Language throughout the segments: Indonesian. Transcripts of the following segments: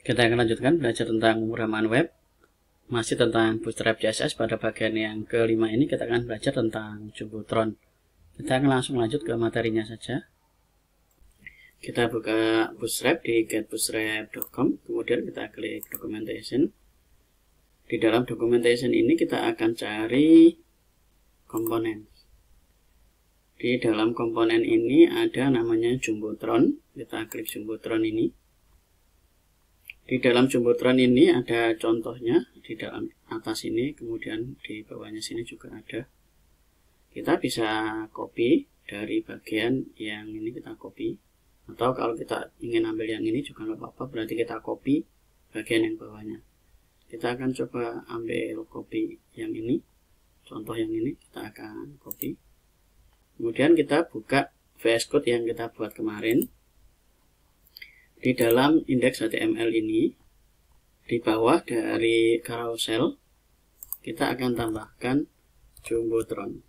Kita akan lanjutkan belajar tentang pemrograman web. Masih tentang Bootstrap CSS. Pada bagian yang kelima ini kita akan belajar tentang Jumbotron. Kita akan langsung lanjut ke materinya saja. Kita buka Bootstrap di getbootstrap.com. Kemudian kita klik documentation. Di dalam documentation ini kita akan cari komponen. Di dalam komponen ini ada namanya Jumbotron. Kita klik Jumbotron ini. Di dalam Jumbotron ini ada contohnya di dalam atas ini, kemudian di bawahnya sini juga ada. Kita bisa copy dari bagian yang ini, kita copy. Atau kalau kita ingin ambil yang ini juga nggak apa-apa, berarti kita copy bagian yang bawahnya. Kita akan coba ambil copy yang ini, contoh yang ini kita akan copy. Kemudian kita buka VS Code yang kita buat kemarin. Di dalam index.html ini, di bawah dari carousel, kita akan tambahkan Jumbotron.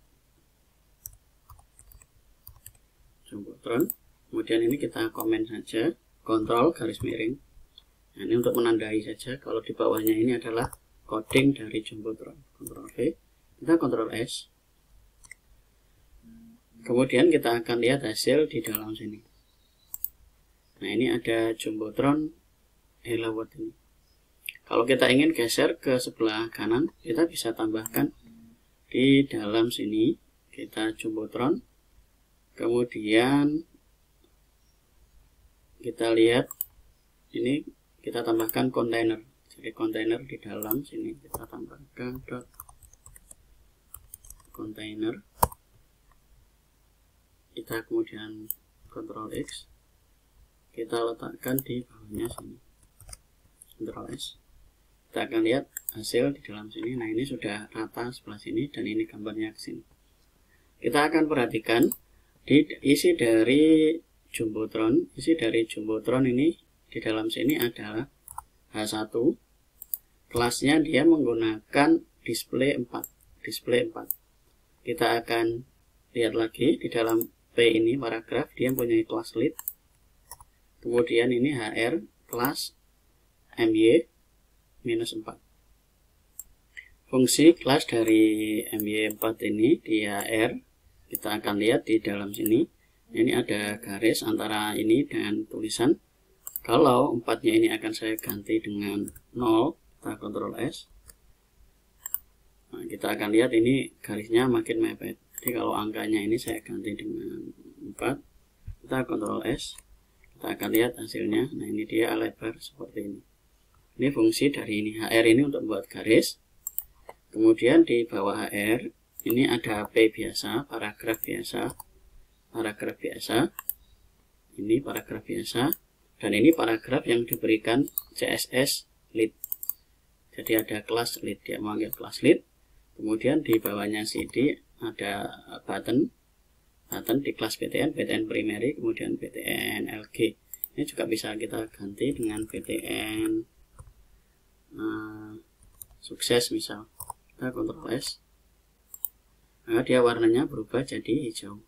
Kemudian ini kita komen saja, Ctrl garis miring. Nah, ini untuk menandai saja kalau di bawahnya ini adalah coding dari Jumbotron. Ctrl V, kita Ctrl S. Kemudian kita akan lihat hasil di dalam sini. Nah, ini ada Jumbotron Hello World ini. Kalau kita ingin geser ke sebelah kanan, kita bisa tambahkan di dalam sini. Kita Jumbotron. Kemudian kita lihat ini, kita tambahkan kontainer. Jadi kontainer di dalam sini kita tambahkan dot kontainer. Kita kemudian Ctrl X. Kita letakkan di bawahnya sini, Ctrl S. Kita akan lihat hasil di dalam sini. Nah, ini sudah rata sebelah sini dan ini gambarnya ke sini. Kita akan perhatikan di isi dari Jumbotron ini di dalam sini adalah H1. Kelasnya dia menggunakan display 4. Kita akan lihat lagi di dalam P ini paragraf, dia mempunyai kelas lead. Kemudian ini HR kelas MY-4. Fungsi kelas dari MY4 ini di HR kita akan lihat di dalam sini. Ini ada garis antara ini dengan tulisan. Kalau 4-nya ini akan saya ganti dengan 0, kita Ctrl S. Nah, kita akan lihat ini garisnya makin mepet. Jadi kalau angkanya ini saya ganti dengan 4, kita Ctrl S. Kita akan lihat hasilnya. Nah, ini dia lebar seperti ini. Ini fungsi dari ini. HR ini untuk membuat garis. Kemudian di bawah HR ini ada P biasa, paragraf biasa. Ini paragraf biasa. Dan ini paragraf yang diberikan CSS lead. Jadi ada kelas lead, dia memanggil kelas lead. Kemudian di bawahnya CD ada button di kelas BTN primary, kemudian BTN LG. Ini juga bisa kita ganti dengan BTN sukses misal. Kita Ctrl S. Maka dia warnanya berubah jadi hijau.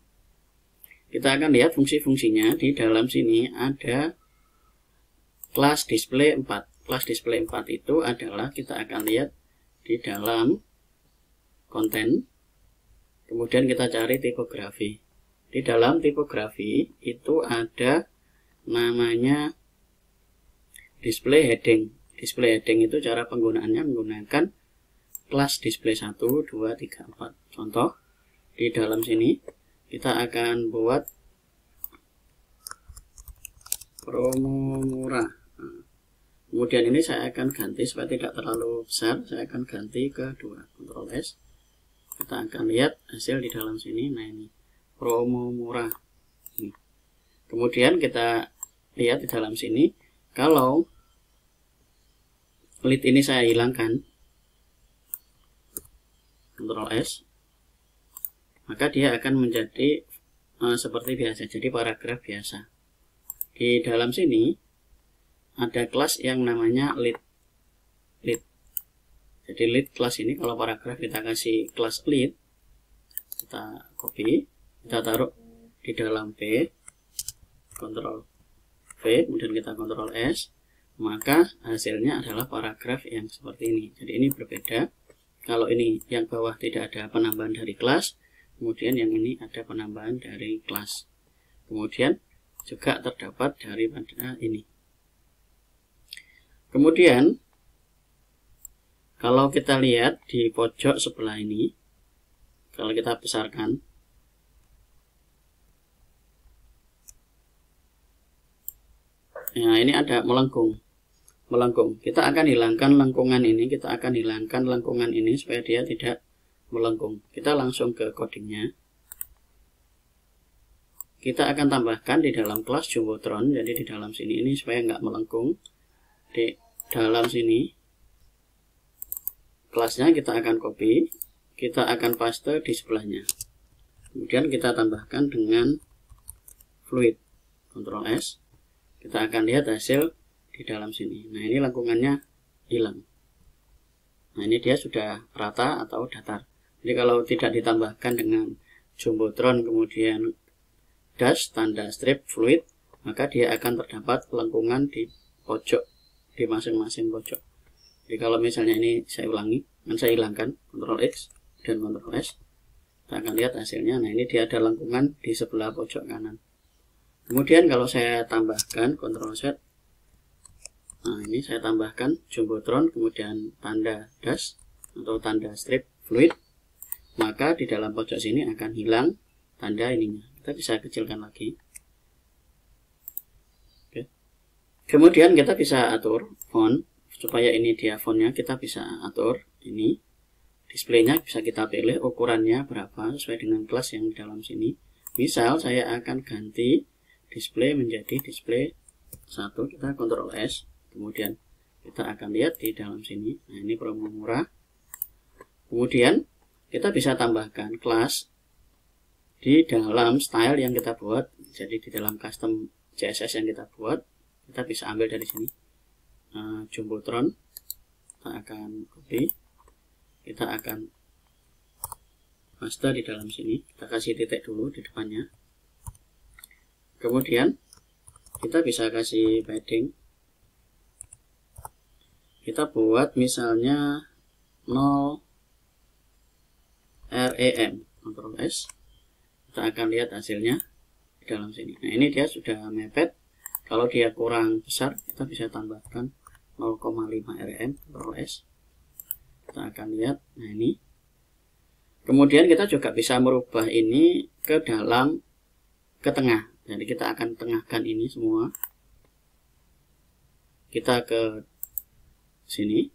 Kita akan lihat fungsi-fungsinya. Di dalam sini ada kelas display 4. Kelas display 4 itu adalah, kita akan lihat di dalam konten. Kemudian kita cari tipografi. Di dalam tipografi itu ada namanya display heading. Display heading itu cara penggunaannya menggunakan kelas display 1, 2, 3, 4. Contoh, di dalam sini kita akan buat promo murah. Kemudian ini saya akan ganti supaya tidak terlalu besar, saya akan ganti ke 2. Ctrl S. Kita akan lihat hasil di dalam sini. Nah, ini promo murah. Ini. Kemudian kita lihat di dalam sini, kalau lead ini saya hilangkan, Ctrl S, maka dia akan menjadi seperti biasa, jadi paragraf biasa. Di dalam sini ada kelas yang namanya lead. Jadi lead kelas ini, kalau paragraf kita kasih kelas lead, kita copy, kita taruh di dalam P, Ctrl V, kemudian kita Ctrl S. maka hasilnya adalah paragraf yang seperti ini. Jadi ini berbeda. Kalau ini yang bawah tidak ada penambahan dari kelas, kemudian yang ini ada penambahan dari kelas. Kemudian juga terdapat daripada ini. Kemudian kalau kita lihat di pojok sebelah ini, kalau kita besarkan, nah ini ada melengkung. Kita akan hilangkan lengkungan ini, supaya dia tidak melengkung. Kita langsung ke codingnya. Kita akan tambahkan di dalam kelas Jumbotron, jadi di dalam sini ini supaya nggak melengkung. Di dalam sini kelasnya kita akan copy, kita akan paste di sebelahnya. Kemudian kita tambahkan dengan fluid, Ctrl S. Kita akan lihat hasil di dalam sini. Nah ini lengkungannya hilang. Nah ini dia sudah rata atau datar. Jadi kalau tidak ditambahkan dengan Jumbotron kemudian dash tanda strip fluid, maka dia akan terdapat lengkungan di pojok, di masing-masing pojok. Jadi kalau misalnya ini saya ulangi, dan saya hilangkan Ctrl X dan Ctrl S, kita akan lihat hasilnya. Nah ini dia ada lengkungan di sebelah pojok kanan. Kemudian kalau saya tambahkan Ctrl Z, nah ini saya tambahkan Jumbotron kemudian tanda dash atau tanda strip fluid, maka di dalam pojok sini akan hilang tanda ininya. Kita bisa kecilkan lagi. Oke. Kemudian kita bisa atur font, supaya ini dia fontnya kita bisa atur. Ini displaynya bisa kita pilih ukurannya berapa sesuai dengan kelas yang di dalam sini. Misal saya akan ganti display menjadi display 1, kita Ctrl S, kemudian kita akan lihat di dalam sini. Nah ini promo murah. Kemudian kita bisa tambahkan kelas di dalam style yang kita buat. Jadi di dalam custom CSS yang kita buat, kita bisa ambil dari sini Jumbotron, kita akan copy, kita akan paste di dalam sini, kita kasih titik dulu di depannya. Kemudian kita bisa kasih padding, kita buat misalnya 0 rem, Ctrl S. Kita akan lihat hasilnya di dalam sini. Nah ini dia sudah mepet. Kalau dia kurang besar, kita bisa tambahkan 0,5 rem, Ctrl S. Kita akan lihat. Nah ini. Kemudian kita juga bisa merubah ini ke dalam, ke tengah. Jadi kita akan tengahkan ini semua. Kita ke sini.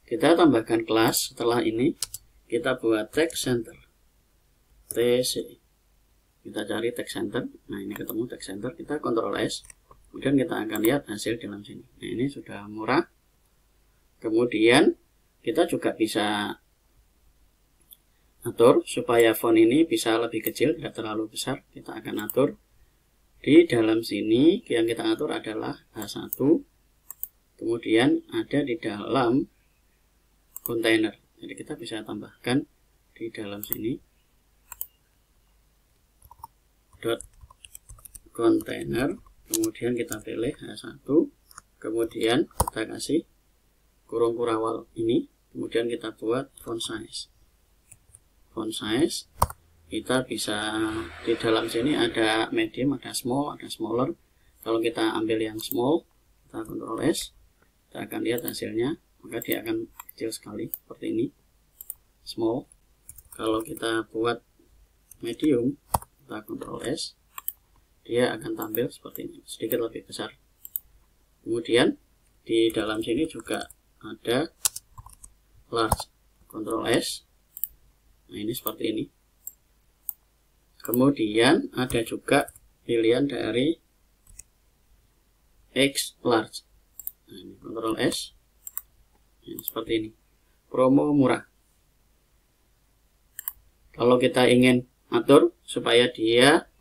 Kita tambahkan kelas. Setelah ini kita buat text center. TC. Kita cari text center. Nah ini ketemu text center. Kita Ctrl S. Kemudian kita akan lihat hasil dalam sini. Nah ini sudah murah. Kemudian kita juga bisa atur supaya font ini bisa lebih kecil, tidak terlalu besar. Kita akan atur di dalam sini. Yang kita atur adalah H1. Kemudian ada di dalam kontainer. Jadi kita bisa tambahkan di dalam sini dot container, kemudian kita pilih H1, kemudian kita kasih kurung kurawal ini, kemudian kita buat font size. Font size kita bisa di dalam sini ada medium, ada small, ada smaller. Kalau kita ambil yang small, kita Ctrl S, kita akan lihat hasilnya, maka dia akan kecil sekali seperti ini, small. Kalau kita buat medium, kita Ctrl S, dia akan tampil seperti ini, sedikit lebih besar. Kemudian di dalam sini juga ada large, Ctrl S. Nah ini seperti ini. Kemudian ada juga pilihan dari X large. Nah ini Ctrl S. Ini seperti ini. Promo murah. Kalau kita ingin atur supaya dia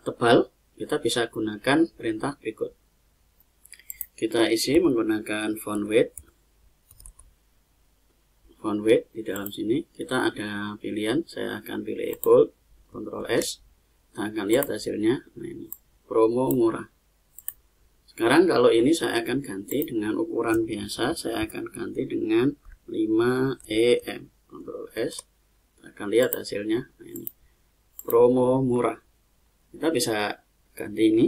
tebal, kita bisa gunakan perintah berikut. Kita isi menggunakan font weight. Font weight di dalam sini kita ada pilihan. Saya akan pilih bold, Ctrl S. Kita akan lihat hasilnya. Nah ini promo murah. Sekarang kalau ini saya akan ganti dengan ukuran biasa, saya akan ganti dengan 5 EM. Ctrl S, kita akan lihat hasilnya. Nah, ini promo murah. Kita bisa ganti ini.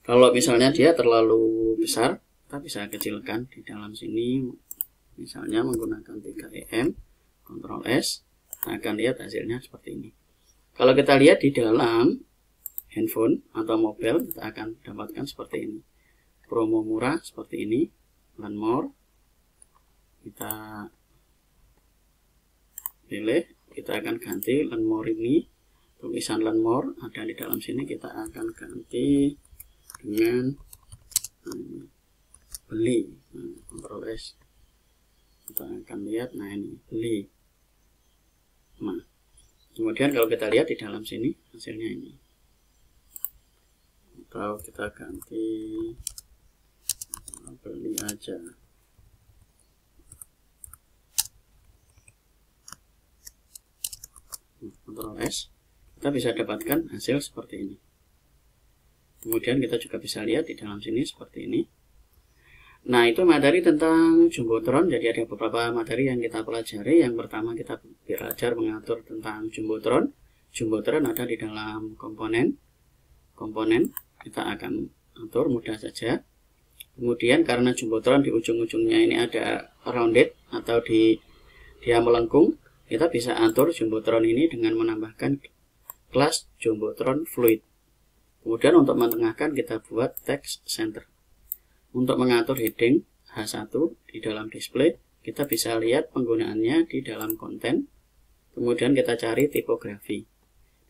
Kalau misalnya dia terlalu besar, kita bisa kecilkan di dalam sini, misalnya menggunakan 3 EM, Ctrl S, kita akan lihat hasilnya seperti ini. Kalau kita lihat di dalam handphone atau mobile, kita akan dapatkan seperti ini. Promo murah seperti ini, learn more. Kita pilih, kita akan ganti learn more ini. Tulisan learn more ada di dalam sini, kita akan ganti dengan beli. Ctrl S, kita akan lihat. Nah, ini beli. Nah, kemudian kalau kita lihat di dalam sini hasilnya ini. Atau kita ganti beli aja. Ctrl S, kita bisa dapatkan hasil seperti ini. Kemudian kita juga bisa lihat di dalam sini seperti ini. Nah, itu materi tentang Jumbotron. Jadi ada beberapa materi yang kita pelajari. Yang pertama kita belajar mengatur tentang Jumbotron. Jumbotron ada di dalam komponen. Kita akan atur mudah saja. Kemudian karena Jumbotron di ujung-ujungnya ini ada rounded atau dia melengkung, kita bisa atur Jumbotron ini dengan menambahkan kelas Jumbotron Fluid. Kemudian untuk mentengahkan kita buat text center. Untuk mengatur heading H1 di dalam display, kita bisa lihat penggunaannya di dalam konten. Kemudian kita cari tipografi.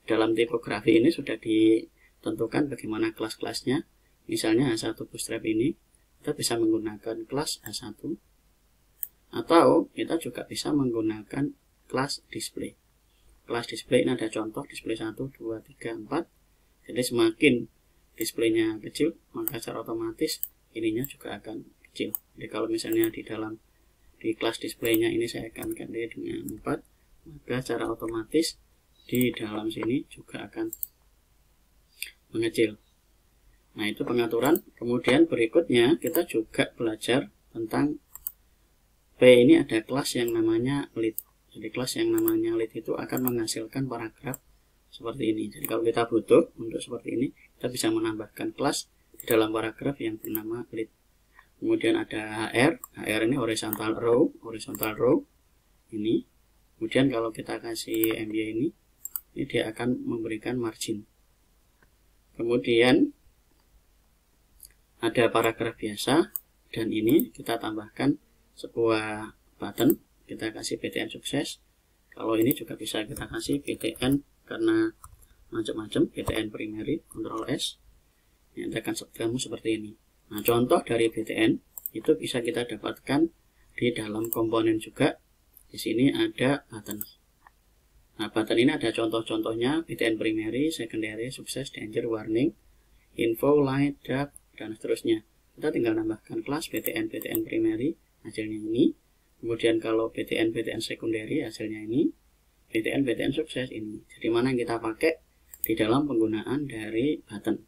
Dalam tipografi ini sudah ditentukan bagaimana kelas-kelasnya. Misalnya H1 bootstrap ini, kita bisa menggunakan kelas H1. Atau kita juga bisa menggunakan kelas display. Kelas display ini ada contoh display 1, 2, 3, 4. Jadi semakin displaynya kecil, maka secara otomatis ininya juga akan kecil. Jadi kalau misalnya di kelas displaynya ini saya akan ganti dengan 4, maka secara otomatis di dalam sini juga akan mengecil. Nah, itu pengaturan. Kemudian berikutnya kita juga belajar tentang P ini ada kelas yang namanya lead. Jadi kelas yang namanya lead itu akan menghasilkan paragraf seperti ini. Jadi kalau kita butuh untuk seperti ini, kita bisa menambahkan kelas di dalam paragraf yang bernama lead. Kemudian ada HR ini horizontal row ini. Kemudian kalau kita kasih MY ini dia akan memberikan margin. Kemudian ada paragraf biasa, dan ini kita tambahkan sebuah button, kita kasih BTN sukses. Kalau ini juga bisa kita kasih BTN karena macam-macam, BTN primary, Ctrl S. Ini akan kamu seperti ini. Nah, contoh dari BTN itu bisa kita dapatkan di dalam komponen juga. Di sini ada button. Nah, button ini ada contoh-contohnya, BTN primary, secondary, sukses, danger, warning, info, light, dark, dan seterusnya. Kita tinggal nambahkan kelas BTN primary, hasilnya ini. Kemudian kalau BTN secondary, hasilnya ini. BTN sukses ini. Jadi mana yang kita pakai di dalam penggunaan dari button?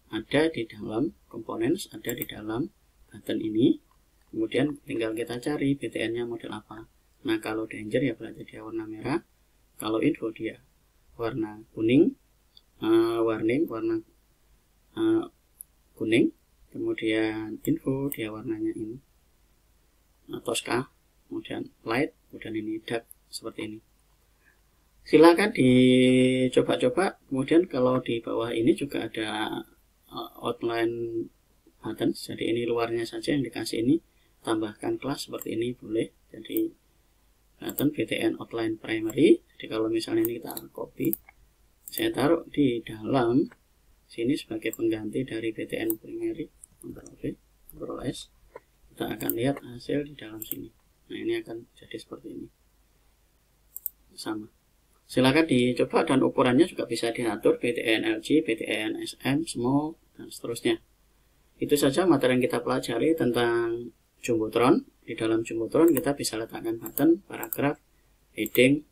Ada di dalam components, ada di dalam button ini. Kemudian tinggal kita cari BTN-nya model apa. Nah, kalau danger ya berarti dia warna merah. Kalau info dia warna kuning. Warning warna kuning. Kemudian info dia warnanya ini Tosca. Kemudian light, kemudian ini dark, seperti ini. Silakan dicoba-coba. Kemudian kalau di bawah ini juga ada outline button. Jadi ini luarnya saja yang dikasih ini. Tambahkan kelas seperti ini boleh. Jadi button BTN outline primary. Jadi kalau misalnya ini kita copy, saya taruh di dalam sini sebagai pengganti dari BTN primary. Ctrl V, Ctrl S. Kita akan lihat hasil di dalam sini. Nah, ini akan jadi seperti ini. Sama. Silakan dicoba, dan ukurannya juga bisa diatur BTN LG, BTN SM, small, dan seterusnya. Itu saja materi yang kita pelajari tentang Jumbotron. Di dalam Jumbotron kita bisa letakkan button, paragraf, heading,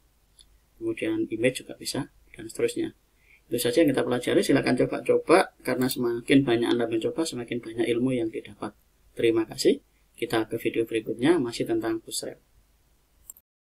kemudian image juga bisa, dan seterusnya. Itu saja yang kita pelajari. Silakan coba-coba, karena semakin banyak Anda mencoba, semakin banyak ilmu yang didapat. Terima kasih. Kita ke video berikutnya, masih tentang Bootstrap.